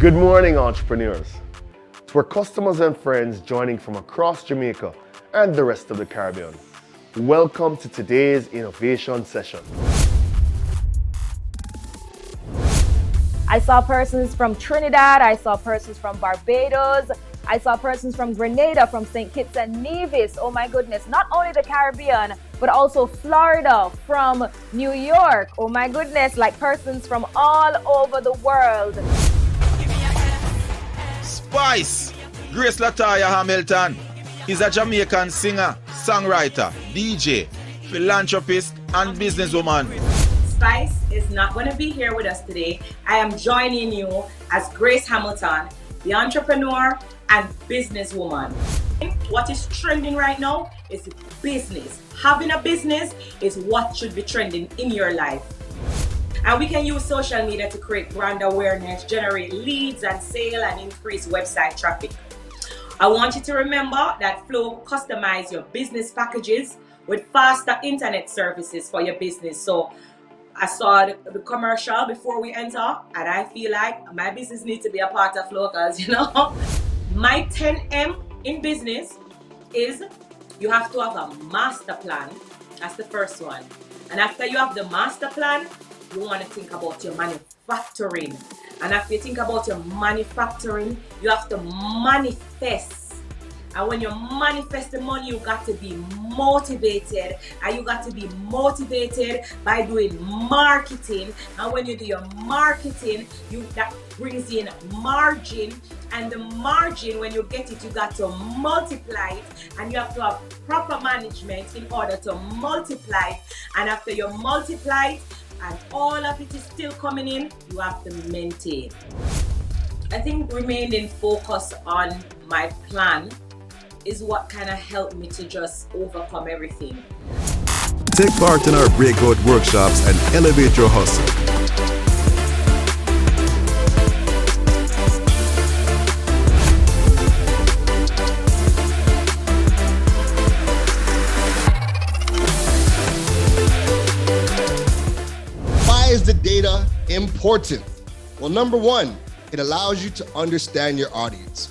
Good morning, entrepreneurs. To our customers and friends joining from across Jamaica and the rest of the Caribbean, welcome to today's innovation session. I saw persons from Trinidad, I saw persons from Barbados, I saw persons from Grenada, from St. Kitts and Nevis. Oh my goodness, not only the Caribbean, but also Florida, from New York. Oh my goodness, like persons from all over the world. Spice! Grace Lataya Hamilton is a Jamaican singer, songwriter, DJ, philanthropist, and businesswoman. Spice is not going to be here with us today. I am joining you as Grace Hamilton, the entrepreneur and businesswoman. What is trending right now is business. Having a business is what should be trending in your life. And we can use social media to create brand awareness, generate leads and sale, and increase website traffic. I want you to remember that Flow customize your business packages with faster internet services for your business. So I saw the commercial before we enter, and I feel like my business needs to be a part of Flow, because my 10M in business is you have to have a master plan. That's the first one. And after you have the master plan, you want to think about your manufacturing. And after you think about your manufacturing, you have to manifest. And when you manifest the money, you got to be motivated. And you got to be motivated by doing marketing. And when you do your marketing, that brings in margin. And the margin, when you get it, you got to multiply it. And you have to have proper management in order to multiply it. And after you multiply it, and all of it is still coming in, you have to maintain. I think remaining focused on my plan is what kind of helped me to just overcome everything. Take part in our breakout workshops and elevate your hustle. Why is the data important? Well, number one, it allows you to understand your audience.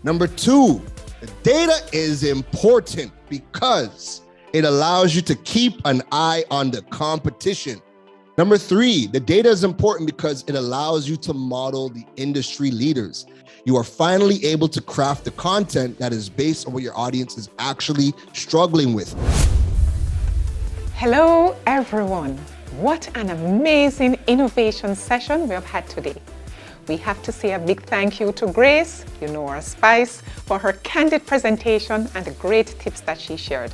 Number two, the data is important because it allows you to keep an eye on the competition. Number three, the data is important because it allows you to model the industry leaders. You are finally able to craft the content that is based on what your audience is actually struggling with. Hello, everyone. What an amazing innovation session we have had today. We have to say a big thank you to Grace, our Spice, for her candid presentation and the great tips that she shared.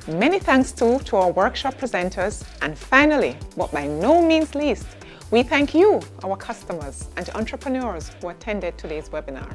Many thanks to our workshop presenters. And finally, but by no means least, we thank you, our customers and entrepreneurs who attended today's webinar.